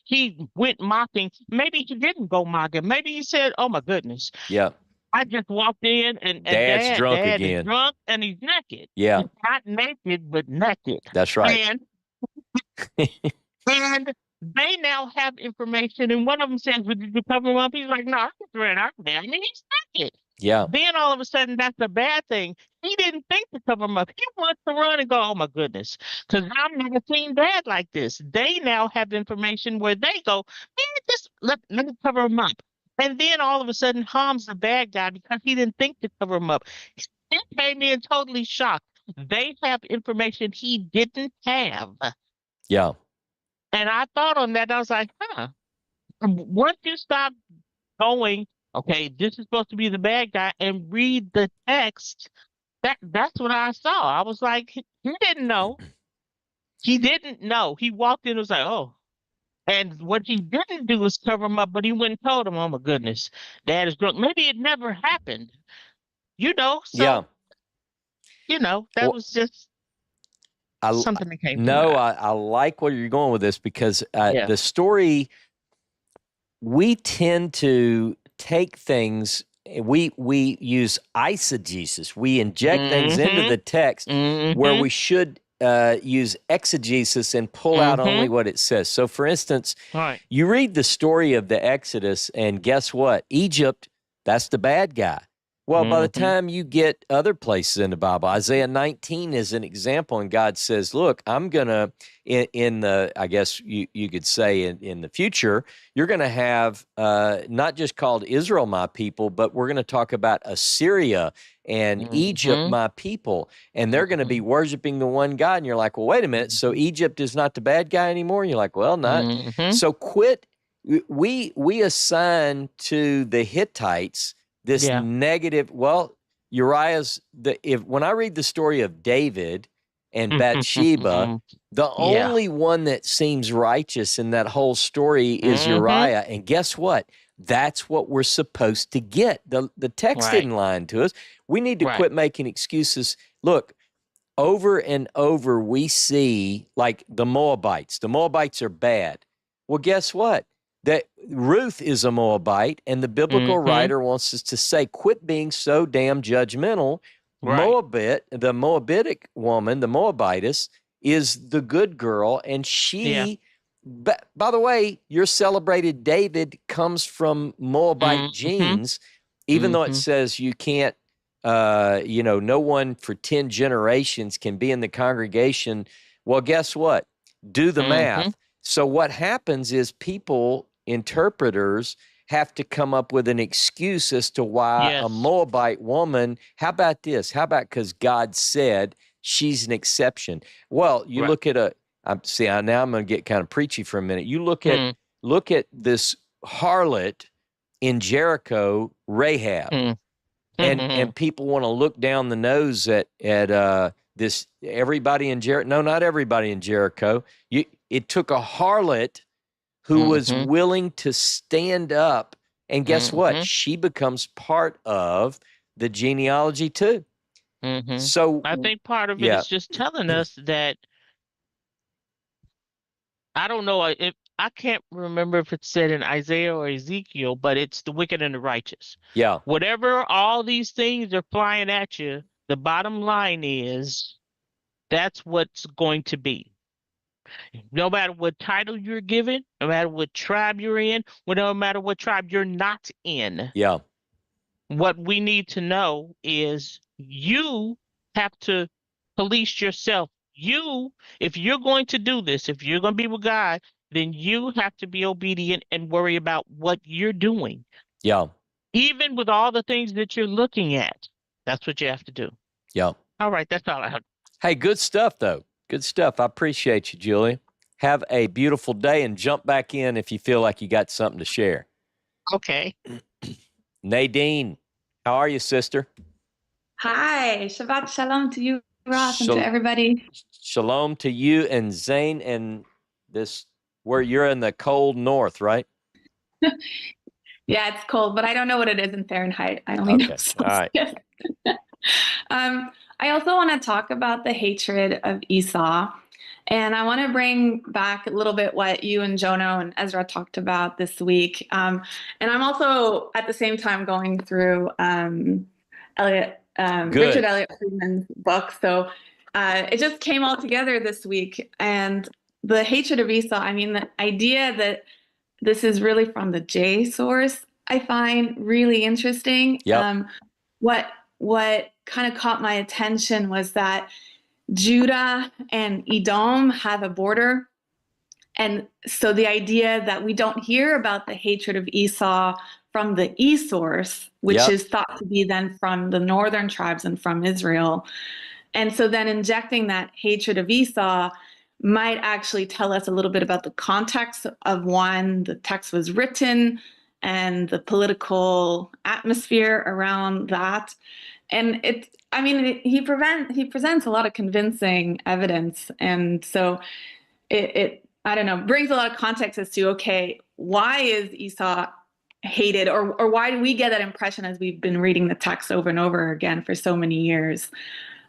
went mocking. Maybe he didn't go mocking. Maybe he said, oh my goodness, yeah. I just walked in and Dad's drunk dad is again. drunk and he's naked. Yeah, Not naked, but naked. that's right. And they now have information, and one of them says, "Well, did you cover him up?" He's like, "No, I just ran out there. I mean, he's naked." Yeah, Then all of a sudden, that's a bad thing. He didn't think to cover him up. He wants to run and go, "Oh my goodness," because I've never seen Dad like this. They now have information where they go, "Man, just let me cover him up." And then all of a sudden, Ham's the bad guy because he didn't think to cover him up. He came in totally shocked. They have information he didn't have. yeah, And I thought on that, I was like, huh. Once you stop going, okay, this is supposed to be the bad guy, and read the text, that's what I saw. I was like, he didn't know. He didn't know. He walked in and was like, oh. And what he didn't do was cover him up, but he went and told him, oh my goodness, Dad is drunk. Maybe it never happened. yeah. So, that Well, was just I something that came to no, mind. I like where you're going with this because Yeah. the story, we tend to take things. We use eisegesis. We inject things into Mhm. the text where Mhm. we should use exegesis and pull out only what it says. So, for instance, All right. you read the story of the Exodus, and guess what? Egypt, that's the bad guy. Well, by the Mhm. time you get other places in the Bible, Isaiah 19 is an example, and God says, look, I'm going to, in the, I guess you could say in the future, you're going to have not just called Israel my people, but we're going to talk about Assyria and Egypt Mhm. my people, and they're going to be worshiping the one God. And you're like, well, wait a minute, so Egypt is not the bad guy anymore? And you're like, well, not. Mhm. So quit. We assign to the Hittites this Yeah. negative. Well, when I read the story of David and Bathsheba, the Yeah. only one that seems righteous in that whole story is Mhm. Uriah. And guess what? That's what we're supposed to get. The text Right. didn't lie to us. We need to Right. quit making excuses. Look, over and over we see like the Moabites. The Moabites are bad. Well, guess what? That Ruth is a Moabite, and the biblical Mhm. writer wants us to say, quit being so damn judgmental. Right. The Moabitic woman, the Moabitess, is the good girl, and she, by the way, your celebrated David comes from Moabite Mhm. genes, even though it Mhm. says you can't, no one for 10 generations can be in the congregation. Well, guess what? Do the math. Mhm. So what happens is interpreters have to come up with an excuse as to why a Yes. Moabite woman, how about this? How about because God said she's an exception? Well, you Right. look at now I'm going to get kind of preachy for a minute. You look Mm. at this harlot in Jericho, Rahab. Mm. And Mhm. people want to look down the nose at this everybody in Jericho. No, not everybody in Jericho. It took a harlot who was willing to stand up. And guess what? Mhm. She becomes part of the genealogy too. So, I think part of it yeah, is just telling us that I don't know if I can't remember if it's said in Isaiah or Ezekiel, but it's the wicked and the righteous. yeah, Whatever all these things are flying at you, the bottom line is that's what's going to be. No matter what title you're given, no matter what tribe you're in, no matter what tribe you're not in, yeah, what we need to know is you have to police yourself. You, if you're going to do this, if you're going to be with God, then you have to be obedient and worry about what you're doing. yeah, Even with all the things that you're looking at, that's what you have to do. yeah. All right, that's all I have. Hey, good stuff, though. Good stuff. I appreciate you, Julia. Have a beautiful day and jump back in if you feel like you got something to share. Okay. Nadine, how are you, sister? Hi, Shabbat Shalom to you, Ross, and to Shal- everybody. Shalom to you and Zane and this, where you're in the cold north, right? Yeah, it's cold, but I don't know what it is in Fahrenheit. I only know Okay. All right. Celsius. I also want to talk about the hatred of Esau. And I want to bring back a little bit what you and Jono and Ezra talked about this week. And I'm also at the same time going through Good. Richard Elliott Friedman's book. So it just came all together this week. And the hatred of Esau, I mean, the idea that this is really from the J source, I find really interesting. Yep. What kind of caught my attention was that Judah and Edom have a border. And so the idea that we don't hear about the hatred of Esau from the E source, which Yep. is thought to be then from the northern tribes and from Israel. And so then injecting that hatred of Esau might actually tell us a little bit about the context of when the text was written and the political atmosphere around that. And he presents a lot of convincing evidence. And so it I don't know, brings a lot of context as to, okay, why is Esau hated, or why do we get that impression as we've been reading the text over and over again for so many years?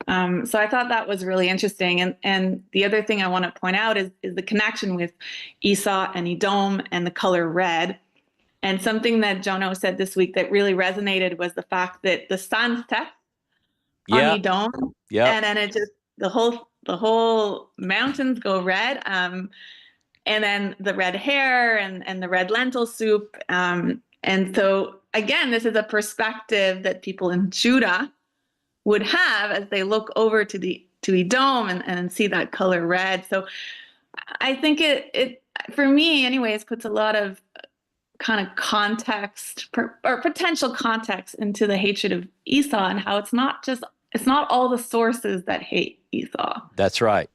So I thought that was really interesting. And the other thing I want to point out is the connection with Esau and Edom and the color red. And something that Jono said this week that really resonated was the fact that the sun sets on Yeah. Edom, Yeah. and then it just the whole mountains go red. And then the red hair and the red lentil soup. And so again, this is a perspective that people in Judah would have as they look over to Edom and see that color red. So I think it for me anyways puts a lot of kind of context or potential context into the hatred of Esau and how it's not all the sources that hate Esau. That's right.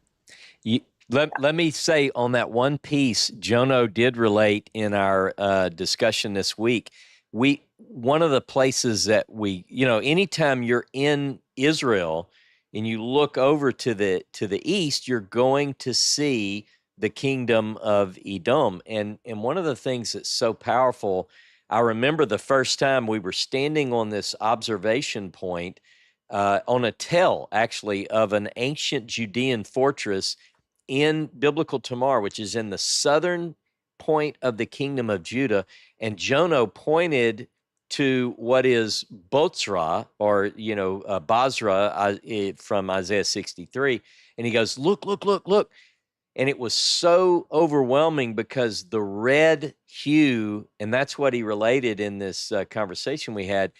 Let me say on that one piece, Jono did relate in our discussion this week. One of the places that anytime you're in Israel and you look over to the east, you're going to see the kingdom of Edom. And one of the things that's so powerful, I remember the first time we were standing on this observation point on a tell, actually, of an ancient Judean fortress in biblical Tamar, which is in the southern point of the kingdom of Judah. And Jono pointed to what is Botzra, or, Basra from Isaiah 63. And he goes, look. And it was so overwhelming because the red hue, and that's what he related in this conversation we had.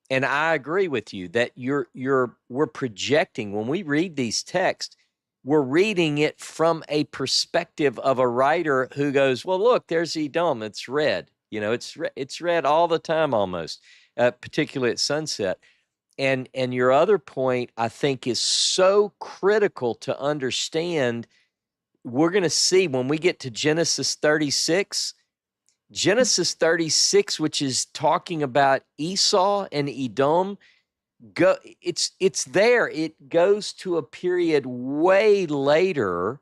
And I agree with you that we're projecting when we read these texts, we're reading it from a perspective of a writer who goes, well, look, there's Edom. It's red. It's red all the time almost, particularly at sunset. And your other point, I think, is so critical to understand. We're going to see when we get to Genesis 36, which is talking about Esau and Edom, it's there. It goes to a period way later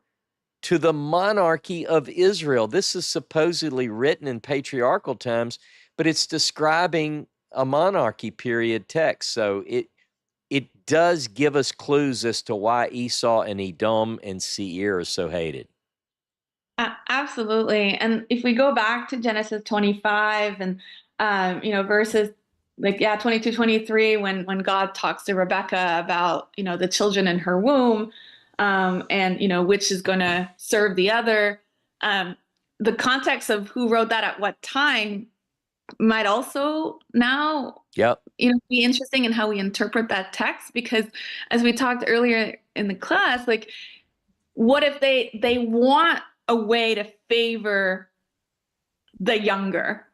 to the monarchy of Israel. This is supposedly written in patriarchal times, but it's describing a monarchy period text. So it does give us clues as to why Esau and Edom and Seir are so hated. Absolutely. And if we go back to Genesis 25 and, verses like, 22, 23, when God talks to Rebecca about, the children in her womb, and, which is going to serve the other, the context of who wrote that at what time might also now Yep. Be interesting in how we interpret that text, because as we talked earlier in the class, like, what if they want a way to favor the younger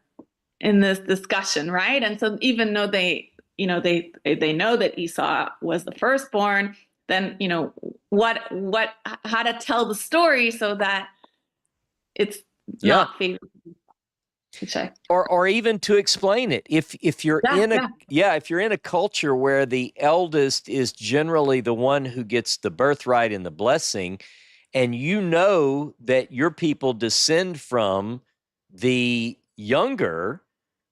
in this discussion, right? And so even though they know that Esau was the firstborn, then how to tell the story so that it's not favored. Or even to explain it. If you're if you're in a culture where the eldest is generally the one who gets the birthright and the blessing, and you know that your people descend from the younger,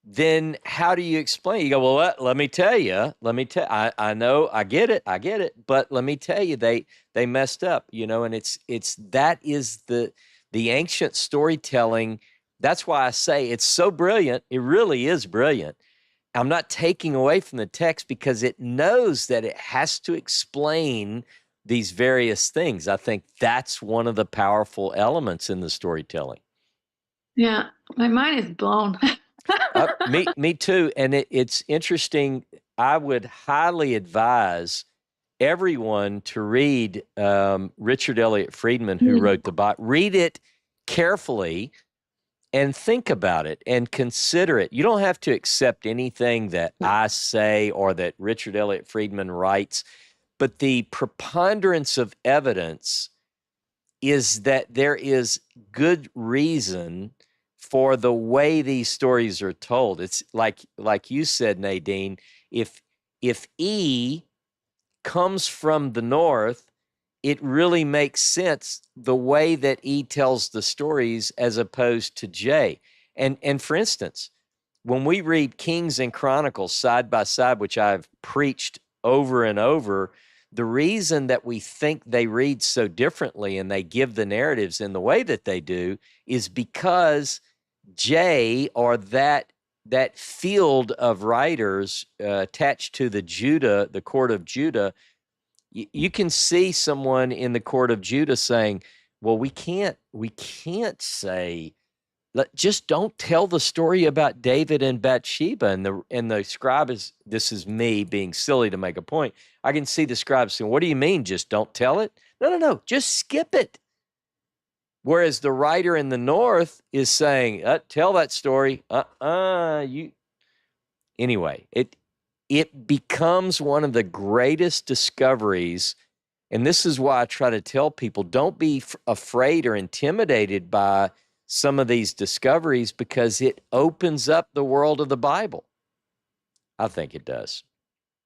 then how do you explain? You go, well, let me tell you. I know, I get it, but let me tell you, they messed up, and that is the ancient storytelling. That's why I say it's so brilliant. It really is brilliant. I'm not taking away from the text because it knows that it has to explain these various things. I think that's one of the powerful elements in the storytelling. Yeah, my mind is blown. Me too. And it's interesting. I would highly advise everyone to read Richard Elliott Friedman, who wrote the Bible. Read it carefully and think about it and consider it. You don't have to accept anything that I say or that Richard Elliott Friedman writes, but the preponderance of evidence is that there is good reason for the way these stories are told. It's like you said, Nadine, if E comes from the north, it really makes sense the way that E tells the stories as opposed to J. And for instance, when we read Kings and Chronicles side by side, which I've preached over and over, the reason that we think they read so differently and they give the narratives in the way that they do is because J, or that field of writers attached to the court of Judah, you can see someone in the court of Judah saying, well, we can't say, just don't tell the story about David and Bathsheba. And the scribe this is me being silly to make a point. I can see the scribe saying, what do you mean, just don't tell it? No, just skip it. Whereas the writer in the north is saying, tell that story. Anyway, it becomes one of the greatest discoveries. And this is why I try to tell people, don't be afraid or intimidated by some of these discoveries, because it opens up the world of the Bible. I think it does.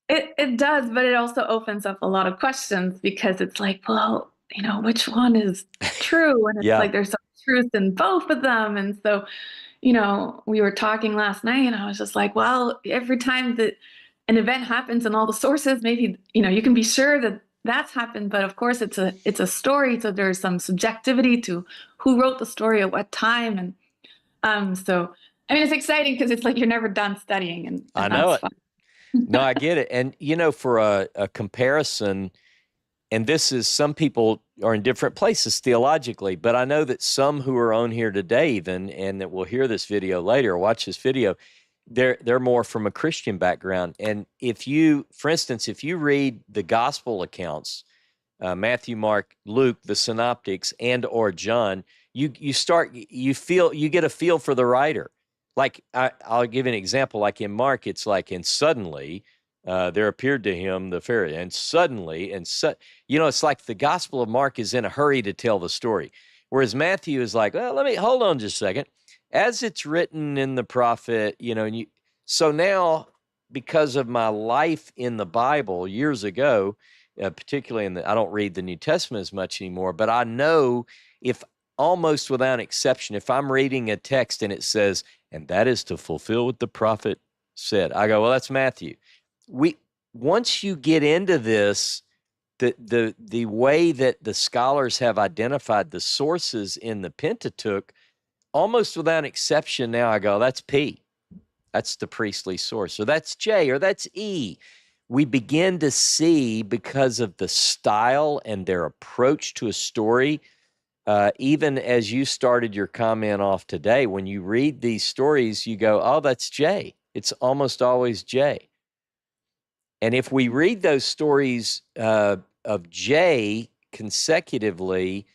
It does, but it also opens up a lot of questions, because it's like, well, which one is true? And it's like there's some truth in both of them. And so, we were talking last night and I was just like, well, every time that an event happens in all the sources, maybe, you can be sure that that's happened. But of course, it's a story. So there's some subjectivity to who wrote the story at what time. And so, I mean, it's exciting because it's like you're never done studying. And I know it. Fun. No, I get it. And, for a comparison, and this is, some people are in different places theologically, but I know that some who are on here today even, and that will hear this video later or watch this video, they're more from a Christian background. And for instance, if you read the gospel accounts, Matthew, Mark, Luke, the synoptics, and or John, you get a feel for the writer. Like I'll give you an example. Like in Mark, it's like, and suddenly there appeared to him the Pharisee, and suddenly, it's like the Gospel of Mark is in a hurry to tell the story, whereas Matthew is like, well, let me hold on just a second, as it's written in the prophet, so now, because of my life in the Bible years ago, particularly I don't read the New Testament as much anymore, but I know if almost without exception, if I'm reading a text and it says, and that is to fulfill what the prophet said, I go, well, that's Matthew. Once you get into this, the way that the scholars have identified the sources in the Pentateuch, almost without exception, now I go, that's P. That's the priestly source. Or that's J, or that's E. We begin to see, because of the style and their approach to a story, even as you started your comment off today, when you read these stories, you go, oh, that's J. It's almost always J. And if we read those stories of J consecutively,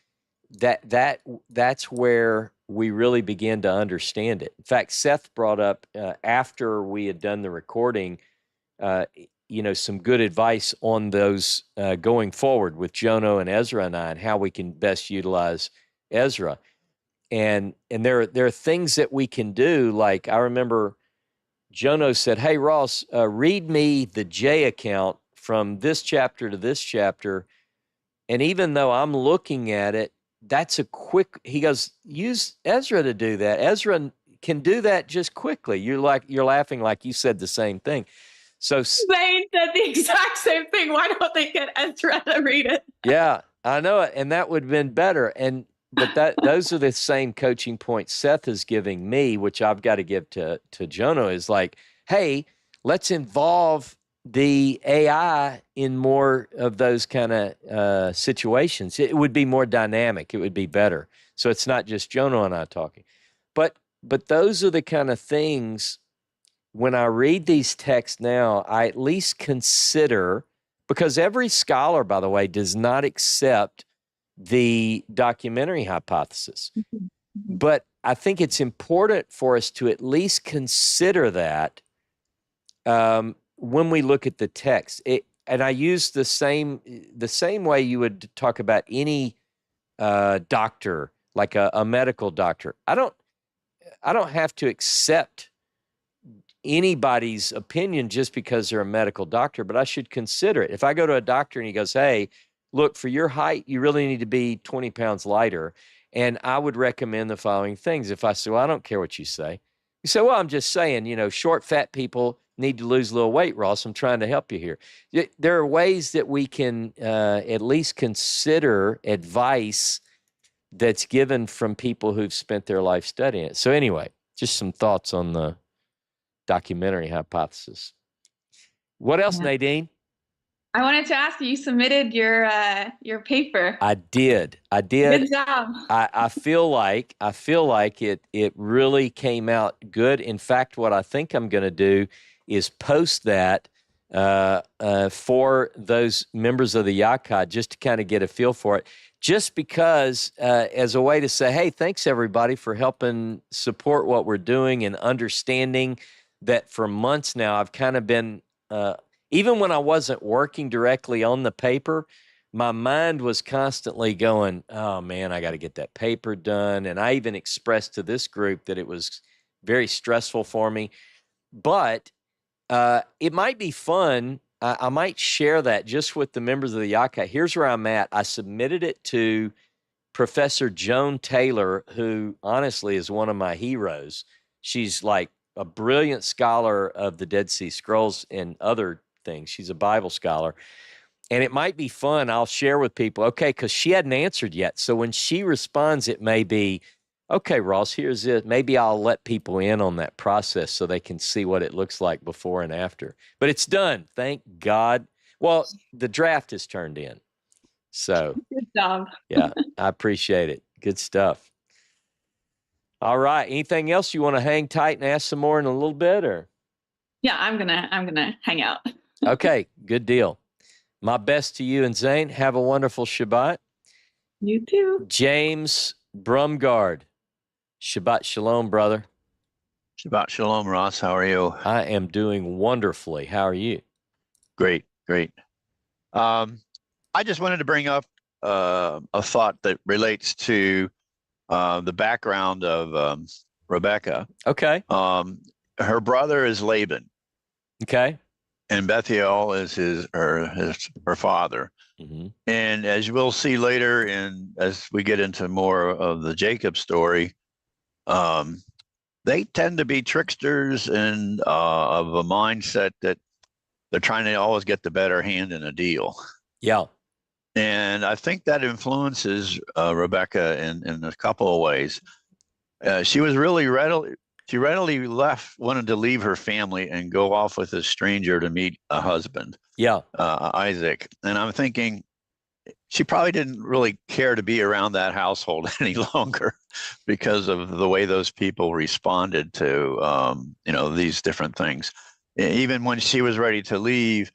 that's where we really begin to understand it. In fact, Seth brought up after we had done the recording, some good advice on those going forward with Jono and Ezra and I, and how we can best utilize Ezra. And there are things that we can do. Like, I remember Jono said, hey, Ross, read me the J account from this chapter to this chapter. And even though I'm looking at it, that's a quick, he goes, use Ezra to do that. Ezra can do that just quickly. You're laughing like you said the same thing. So Zane said the exact same thing. Why don't they get Ezra to read it? Yeah, I know it. And that would have been better. But those are the same coaching points Seth is giving me, which I've got to give to Jono, is like, hey, let's involve the AI in more of those kind of situations. It would be more dynamic. It would be better. So it's not just Jono and I talking. But those are the kind of things, when I read these texts now, I at least consider, because every scholar, by the way, does not accept the documentary hypothesis. But I think it's important for us to at least consider that when we look at the text. And I use the same way you would talk about any doctor, like a medical doctor. I don't have to accept anybody's opinion just because they're a medical doctor, but I should consider it. If I go to a doctor and he goes, hey, look, for your height, you really need to be 20 pounds lighter, and I would recommend the following things. If I say, well, I don't care what you say. You say, well, I'm just saying, short, fat people need to lose a little weight, Ross. I'm trying to help you here. There are ways that we can at least consider advice that's given from people who've spent their life studying it. So anyway, just some thoughts on the documentary hypothesis. What else, Nadine? I wanted to ask you submitted your paper. I did. Good job. I feel like it really came out good. In fact, what I think I'm going to do is post that for those members of the Yachad, just to kind of get a feel for it. Just because as a way to say, hey, thanks everybody for helping support what we're doing and understanding that for months now I've kind of been, even when I wasn't working directly on the paper, my mind was constantly going, oh man, I got to get that paper done. And I even expressed to this group that it was very stressful for me. But it might be fun. I might share that just with the members of the Yachad. Here's where I'm at. I submitted it to Professor Joan Taylor, who honestly is one of my heroes. She's like a brilliant scholar of the Dead Sea Scrolls and other things. She's a Bible scholar. And it might be fun. I'll share with people, okay, because she hadn't answered yet. So when she responds, it may be, okay, Ross, here's it. Maybe I'll let people in on that process so they can see what it looks like before and after. But it's done. Thank God. Well, the draft is turned in. So good job. Yeah, I appreciate it. Good stuff. All right. Anything else you want to hang tight and ask some more in a little bit, or? Yeah, I'm gonna hang out. Okay, good deal. My best to you and Zane. Have a wonderful Shabbat. You too. James Brumgard. Shabbat shalom, brother. Shabbat shalom, Ross. How are you? I am doing wonderfully. How are you? Great. I just wanted to bring up a thought that relates to the background of Rebecca. Okay. Her brother is Laban. Okay. and Bethuel is her father. Mm-hmm. And as we'll see later, as we get into more of the Jacob story, they tend to be tricksters and of a mindset that they're trying to always get the better hand in a deal. Yeah. And I think that influences Rebecca in a couple of ways. She readily wanted to leave her family and go off with a stranger to meet a husband. Yeah. Isaac. And I'm thinking she probably didn't really care to be around that household any longer because of the way those people responded to, these different things. Even when she was ready to leave,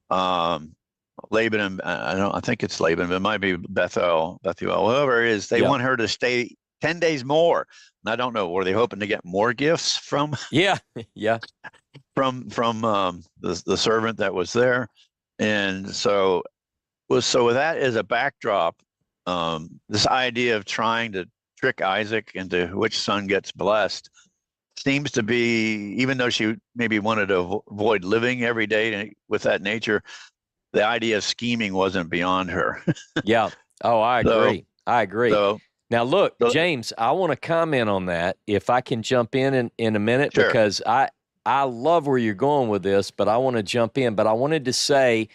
Laban and I think it's Laban, but it might be Bethuel, whoever it is, they want her to stay 10 days more. And I don't know, were they hoping to get more gifts from? Yeah. from the servant that was there. And so with that as a backdrop, this idea of trying to trick Isaac into which son gets blessed seems to be, even though she maybe wanted to avoid living every day with that nature, the idea of scheming wasn't beyond her. Yeah. Oh, I agree. I agree. Now, look, James, I want to comment on that if I can jump in a minute, sure. Because I love where you're going with this, but I want to jump in. But I wanted to say,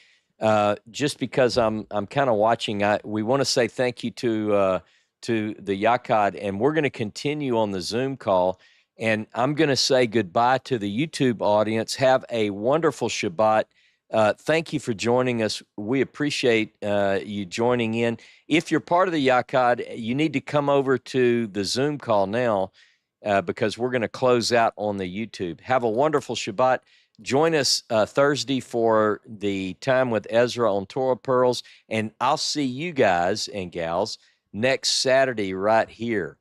just because I'm kind of watching, we want to say thank you to the Yachad, and we're going to continue on the Zoom call. And I'm going to say goodbye to the YouTube audience. Have a wonderful Shabbat. Thank you for joining us. We appreciate you joining in. If you're part of the Yachad, you need to come over to the Zoom call now because we're going to close out on the YouTube. Have a wonderful Shabbat. Join us Thursday for the time with Ezra on Torah Pearls, and I'll see you guys and gals next Saturday right here